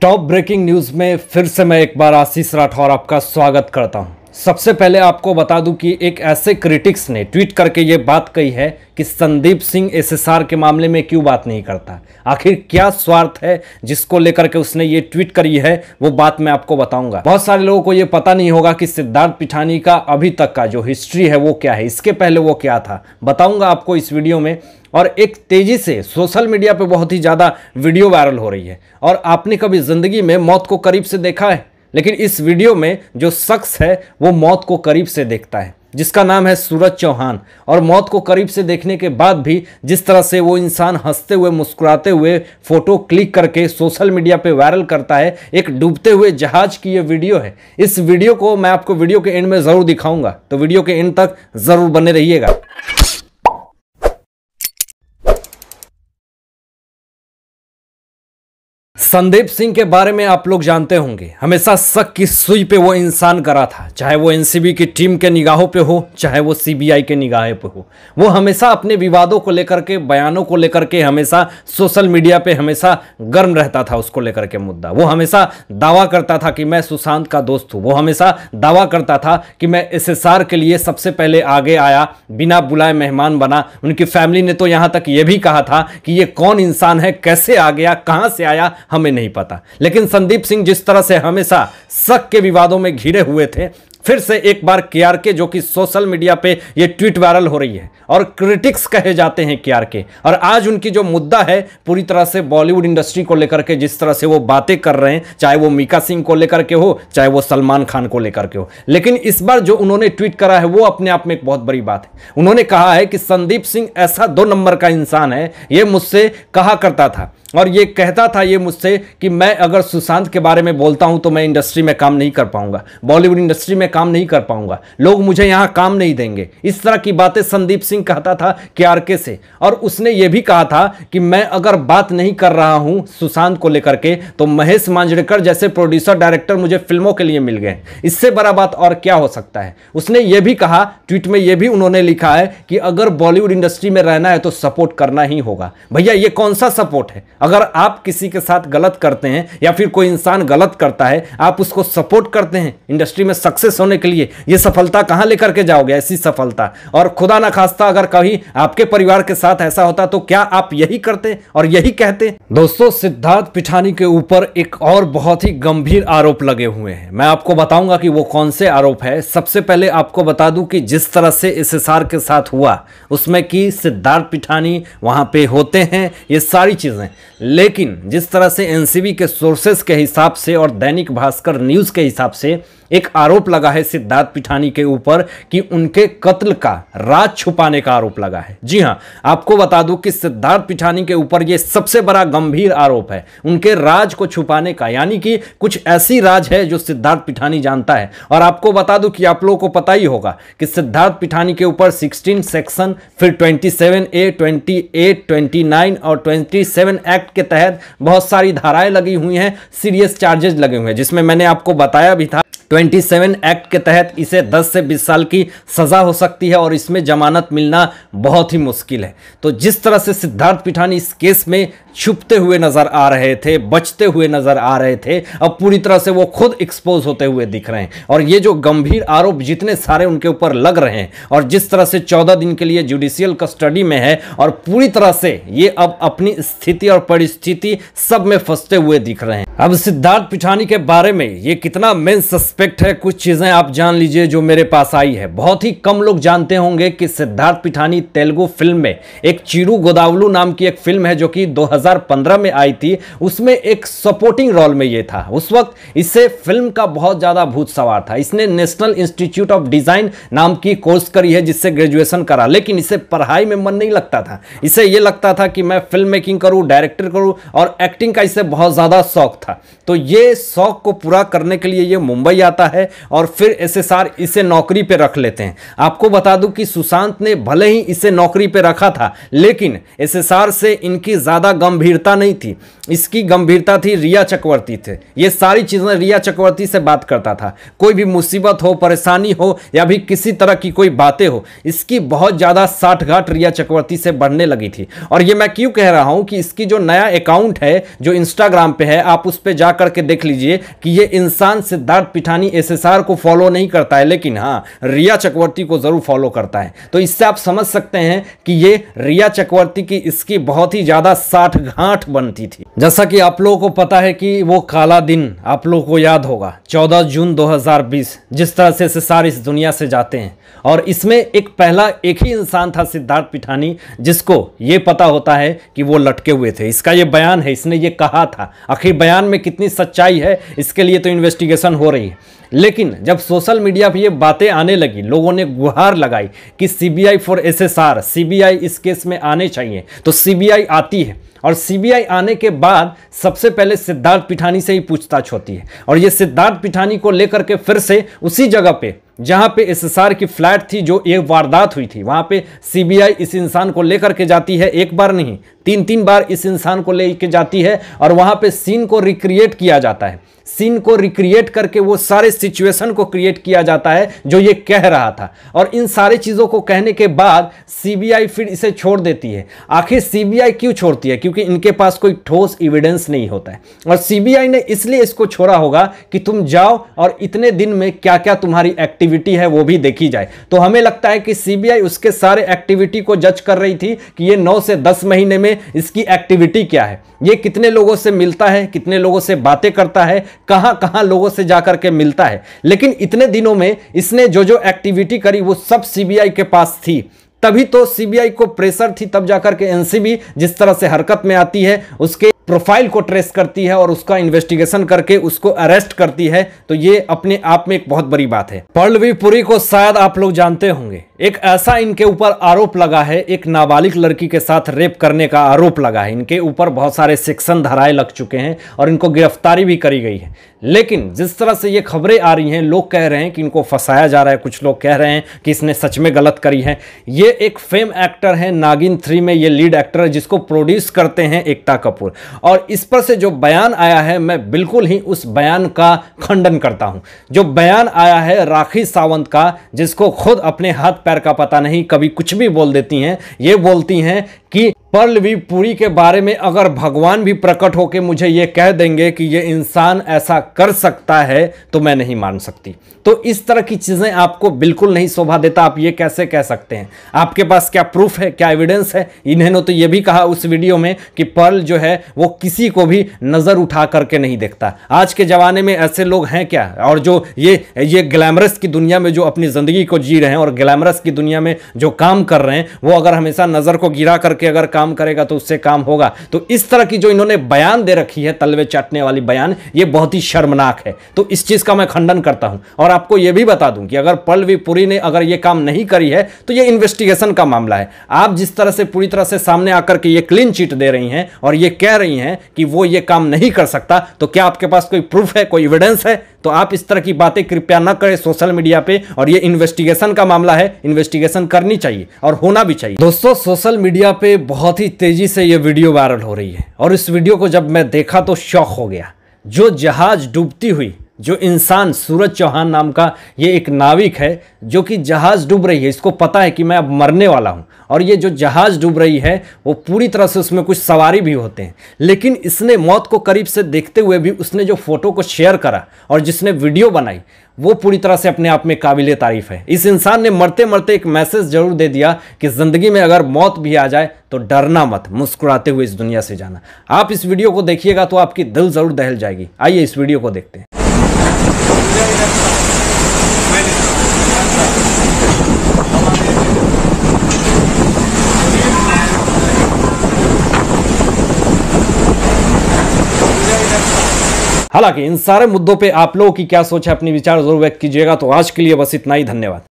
Top breaking news में फिर से मैं एक बार आशीष राठौर आपका स्वागत करता हूं। सबसे पहले आपको बता दूं कि एक ऐसे क्रिटिक्स ने ट्वीट करके ये बात कही है कि संदीप सिंह एसएसआर के मामले में क्यों बात नहीं करता। आखिर क्या स्वार्थ है जिसको लेकर के उसने ये ट्वीट करी है, वो बात मैं आपको बताऊंगा। बहुत सारे लोगों को ये पता नहीं होगा कि सिद्धार्थ पिठानी का अभी तक का जो हिस्ट्री है वो क्या है, इसके पहले वो क्या था, बताऊंगा आपको इस वीडियो में। और एक तेजी से सोशल मीडिया पे बहुत ही ज़्यादा वीडियो वायरल हो रही है। और आपने कभी ज़िंदगी में मौत को करीब से देखा है? लेकिन इस वीडियो में जो शख्स है वो मौत को करीब से देखता है, जिसका नाम है सूरज चौहान। और मौत को करीब से देखने के बाद भी जिस तरह से वो इंसान हंसते हुए मुस्कुराते हुए फोटो क्लिक करके सोशल मीडिया पे वायरल करता है, एक डूबते हुए जहाज की ये वीडियो है। इस वीडियो को मैं आपको वीडियो के एंड में ज़रूर दिखाऊंगा, तो वीडियो के एंड तक ज़रूर बने रहिएगा। संदीप सिंह के बारे में आप लोग जानते होंगे, हमेशा शक की सुई पे वो इंसान करा था, चाहे वो एनसीबी की टीम के निगाहों पे हो, चाहे वो सीबीआई के निगाहों पे हो। वो हमेशा अपने विवादों को लेकर के, बयानों को लेकर के हमेशा सोशल मीडिया पे हमेशा गर्म रहता था। उसको लेकर के मुद्दा, वो हमेशा दावा करता था कि मैं सुशांत का दोस्त हूँ। वो हमेशा दावा करता था कि मैं एसएसआर के लिए सबसे पहले आगे आया, बिना बुलाए मेहमान बना। उनकी फैमिली ने तो यहाँ तक ये भी कहा था कि ये कौन इंसान है, कैसे आ गया, कहाँ से आया, हमें नहीं पता। लेकिन संदीप सिंह जिस तरह से हमेशा शक के विवादों में घिरे हुए थे, फिर से एक बार केआरके, जो कि सोशल मीडिया पे ये ट्वीट वायरल हो रही है और क्रिटिक्स कहे जाते हैं केआरके, और आज उनकी जो मुद्दा है पूरी तरह से बॉलीवुड इंडस्ट्री को लेकर के जिस तरह से वो बातें कर रहे हैं, चाहे वो मीका सिंह को लेकर के हो, चाहे वो सलमान खान को लेकर के हो। लेकिन इस बार जो उन्होंने ट्वीट करा है वो अपने आप में एक बहुत बड़ी बात है। उन्होंने कहा है कि संदीप सिंह ऐसा 2 नंबर का इंसान है, ये मुझसे कहा करता था और ये कहता था ये मुझसे कि मैं अगर सुशांत के बारे में बोलता हूं तो मैं इंडस्ट्री में काम नहीं कर पाऊंगा, बॉलीवुड इंडस्ट्री में काम नहीं कर पाऊंगा, लोग मुझे यहां काम नहीं देंगे। इस तरह की बातें संदीप सिंह कहता था केआरके से। और उसने ये भी कहा था कि मैं अगर बात नहीं कर रहा हूं सुशांत को लेकर के तो महेश मांजरेकर जैसे प्रोड्यूसर डायरेक्टर मुझे फिल्मों के लिए मिल गए। इससे बड़ा बात और क्या हो सकता है। उसने ये भी कहा, ट्वीट में ये भी उन्होंने लिखा है कि अगर बॉलीवुड इंडस्ट्री में रहना है तो सपोर्ट करना ही होगा। भैया ये कौन सा सपोर्ट है? अगर आप किसी के साथ गलत करते हैं या फिर कोई इंसान गलत करता है, आप उसको सपोर्ट करते हैं इंडस्ट्री में सक्सेस होने के लिए, ये सफलता कहां लेकर के जाओगे? ऐसी सफलता। और खुदा ना खास्ता अगर कभी आपके परिवार के साथ ऐसा होता तो क्या आप यही करते और यही कहते? दोस्तों, सिद्धार्थ पिठानी के ऊपर एक और बहुत ही गंभीर आरोप लगे हुए हैं। मैं आपको बताऊंगा कि वो कौन से आरोप है। सबसे पहले आपको बता दूं कि जिस तरह से एसएसआर के साथ हुआ उसमें कि सिद्धार्थ पिठानी वहां पे होते हैं, ये सारी चीजें। लेकिन जिस तरह से एनसीबी के सोर्सेस के हिसाब से और दैनिक भास्कर न्यूज के हिसाब से एक आरोप लगा है सिद्धार्थ पिठानी के ऊपर कि उनके कत्ल का राज छुपाने का आरोप लगा है। जी हां, आपको बता दूं कि सिद्धार्थ पिठानी के ऊपर यह सबसे बड़ा गंभीर आरोप है, उनके राज को छुपाने का। यानी कि कुछ ऐसी राज है जो सिद्धार्थ पिठानी जानता है। और आपको बता दूं कि आप लोगों को पता ही होगा कि सिद्धार्थ पिठानी के ऊपर 16 सेक्शन, फिर 27A, 28, 29 और 27 एक्ट के तहत बहुत सारी धाराएं लगी हुई हैं, सीरियस चार्जेस लगे हुए हैं, जिसमें मैंने आपको बताया भी था 27 एक्ट के तहत इसे 10 से 20 साल की सजा हो सकती है और इसमें जमानत मिलना बहुत ही मुश्किल है। तो जिस तरह से सिद्धार्थ पिठानी इस केस में छुपते हुए नजर आ रहे थे, बचते हुए नजर आ रहे थे, अब पूरी तरह से वो खुद एक्सपोज होते हुए दिख रहे हैं। और ये जो गंभीर आरोप जितने सारे उनके ऊपर लग रहे हैं और जिस तरह से 14 दिन के लिए जुडिशियल कस्टडी में है और पूरी तरह से ये अब अपनी स्थिति और परिस्थिति सब में फंसते हुए दिख रहे हैं। अब सिद्धार्थ पिठानी के बारे में ये कितना मेन सस्पेक्ट है, कुछ चीजें आप जान लीजिए जो मेरे पास आई है। बहुत ही कम लोग जानते होंगे कि सिद्धार्थ पिठानी तेलुगु फिल्म में, एक चिरू गोदावलू नाम की एक फिल्म है जो कि 2015 में आई थी, उसमें एक सपोर्टिंग रोल में ये था। उस वक्त इससे फिल्म का बहुत ज्यादा भूत सवार था। इसने नेशनल इंस्टीट्यूट ऑफ डिजाइन नाम की कोर्स करी है, जिससे ग्रेजुएशन करा, लेकिन इसे पढ़ाई में मन नहीं लगता था। इसे ये लगता था कि मैं फिल्म मेकिंग करूं, डायरेक्टर करूं, और एक्टिंग का इसे बहुत ज्यादा शौक था। तो ये शौक को पूरा करने के लिए ये मुंबई आता जाता है और फिर SSR इसे नौकरी पे रख लेते हैं। आपको बता दूं कि सुशांत ने भले ही इसे नौकरी पे रखा था, लेकिन SSR से इनकी ज्यादा गंभीरता नहीं थी। इसकी गंभीरता थी रिया चक्रवर्ती थे। ये सारी चीजें रिया चक्रवर्ती से बात करता था। कोई भी मुसीबत हो, परेशानी हो या भी किसी तरह की कोई बातें हो, इसकी बहुत ज्यादा साठगांठ रिया चक्रवर्ती से बढ़ने लगी थी। और ये मैं क्यों कह रहा हूं कि इसकी जो नया अकाउंट है जो इंस्टाग्राम पे है, आप उस पे जाकर के देख लीजिए कि ये इंसान सिद्धार्थ पिठानी SSR को फॉलो नहीं करता है, लेकिन हाँ रिया चक्रवर्ती को जरूर फॉलो करता है। तो इससे आप समझ सकते हैं कि ये रिया चक्रवर्ती की इसकी बहुत ही ज्यादा साठगांठ बनती थी। जैसा कि आप लोगों को पता है कि वो काला दिन आप लोगों को याद होगा 14 जून 2020, जिस तरह से SSR इस दुनिया से जाते हैं। और इसमें एक ही इंसान था सिद्धार्थ पिठानी, जिसको ये पता होता है कि वो लटके हुए थे। इसका ये बयान है, इसने ये कहा था। आखिर बयान में कितनी सच्चाई है इसके लिए तो इन्वेस्टिगेशन हो रही है। लेकिन जब सोशल मीडिया पे ये बातें आने लगी, लोगों ने गुहार लगाई कि CBI फॉर SSR, CBI इस केस में आने चाहिए, तो CBI आती है। और CBI आने के बाद सबसे पहले सिद्धार्थ पिठानी से ही पूछताछ होती है। और ये सिद्धार्थ पिठानी को लेकर के फिर से उसी जगह पे जहां पे SSR की फ्लैट थी, जो एक वारदात हुई थी, वहां पे CBI इस इंसान को लेकर के जाती है। एक बार नहीं, 3 बार इस इंसान को लेकर जाती है और वहां पे सीन को रिक्रिएट किया जाता है। सीन को रिक्रिएट करके वो सारे सिचुएशन को क्रिएट किया जाता है जो ये कह रहा था। और इन सारी चीज़ों को कहने के बाद CBI फिर इसे छोड़ देती है। आखिर CBI क्यों छोड़ती है? क्योंकि इनके पास कोई ठोस एविडेंस नहीं होता है। और CBI ने इसलिए इसको छोड़ा होगा कि तुम जाओ और इतने दिन में क्या क्या तुम्हारी एक्टिविटी है वो भी देखी जाए। तो हमें लगता है कि CBI उसके सारे एक्टिविटी को जज कर रही थी कि ये 9 से 10 महीने में इसकी एक्टिविटी क्या है, ये कितने लोगों से मिलता है, कितने लोगों से बातें करता है, कहां कहां लोगों से जाकर के मिलता है। लेकिन इतने दिनों में इसने जो जो एक्टिविटी करी वो सब CBI के पास थी। तभी तो CBI को प्रेशर थी, तब जाकर के NCB जिस तरह से हरकत में आती है, उसके प्रोफाइल को ट्रेस करती है और उसका इन्वेस्टिगेशन करके उसको अरेस्ट करती है। तो ये अपने आप में एक बहुत बड़ी बात है। पर्लवी पुरी को शायद आप लोग जानते होंगे। एक ऐसा इनके ऊपर आरोप लगा है, एक नाबालिग लड़की के साथ रेप करने का आरोप लगा है। इनके ऊपर बहुत सारे सेक्शन धाराएं लग चुके हैं और इनको गिरफ्तारी भी करी गई है। लेकिन जिस तरह से ये खबरें आ रही हैं, लोग कह रहे हैं कि इनको फंसाया जा रहा है, कुछ लोग कह रहे हैं कि इसने सच में गलत करी है। ये एक फेम एक्टर है, नागिन 3 में ये लीड एक्टर है, जिसको प्रोड्यूस करते हैं एकता कपूर। और इस पर से जो बयान आया है, मैं बिल्कुल ही उस बयान का खंडन करता हूं। जो बयान आया है राखी सावंत का, जिसको खुद अपने हाथ पैर का पता नहीं, कभी कुछ भी बोल देती हैं। ये बोलती हैं कि पर्लवी पुरी के बारे में अगर भगवान भी प्रकट होकर मुझे ये कह देंगे कि ये इंसान ऐसा कर सकता है तो मैं नहीं मान सकती। तो इस तरह की चीजें आपको बिल्कुल नहीं शोभा देता। आप ये कैसे कह सकते हैं? आपके पास क्या प्रूफ है, क्या एविडेंस है? इन्होंने तो ये भी कहा उस वीडियो में कि पर्ल जो है वो किसी को भी नजर उठा करके नहीं देखता। आज के जमाने में ऐसे लोग हैं क्या? और जो ये ग्लैमरस की दुनिया में जो अपनी जिंदगी को जी रहे हैं और ग्लैमरस की दुनिया में जो काम कर रहे हैं, वो अगर हमेशा नजर को गिरा करके अगर काम करेगा तो उससे काम होगा। तो इस तरह की जो इन्होंने बयान दे रखी है, तलवे चाटने वाली बयान, ये बहुत ही शर्मनाक है। तो इस चीज का मैं खंडन करता हूं। और आपको यह भी बता दूं कि अगर पर्लवी पुरी ने अगर ये काम नहीं करी है तो ये इन्वेस्टिगेशन का मामला है। आप जिस तरह से पूरी तरह से सामने आकर के ये क्लीन चिट दे रही हैं और ये कह रही हैं कि वो ये काम नहीं कर सकता, तो क्या आपके पास कोई प्रूफ है, कोई एविडेंस है? तो आप इस तरह की बातें कृपया न करें सोशल मीडिया पे। और ये इन्वेस्टिगेशन का मामला है, इन्वेस्टिगेशन करनी चाहिए और होना भी चाहिए। दोस्तों, सोशल मीडिया पे बहुत ही तेजी से ये वीडियो वायरल हो रही है और इस वीडियो को जब मैं देखा तो शॉक हो गया। जो जहाज डूबती हुई, जो इंसान सूरज चौहान नाम का ये एक नाविक है जो कि जहाज डूब रही है, इसको पता है कि मैं अब मरने वाला हूं। और ये जो जहाज डूब रही है वो पूरी तरह से उसमें कुछ सवारी भी होते हैं, लेकिन इसने मौत को करीब से देखते हुए भी उसने जो फोटो को शेयर करा और जिसने वीडियो बनाई, वो पूरी तरह से अपने आप में काबिले तारीफ है। इस इंसान ने मरते मरते एक मैसेज जरूर दे दिया कि जिंदगी में अगर मौत भी आ जाए तो डरना मत, मुस्कुराते हुए इस दुनिया से जाना। आप इस वीडियो को देखिएगा तो आपकी दिल जरूर दहल जाएगी। आइए इस वीडियो को देखते हैं। हालांकि इन सारे मुद्दों पे आप लोगों की क्या सोच है, अपनी विचार जरूर व्यक्त कीजिएगा। तो आज के लिए बस इतना ही, धन्यवाद।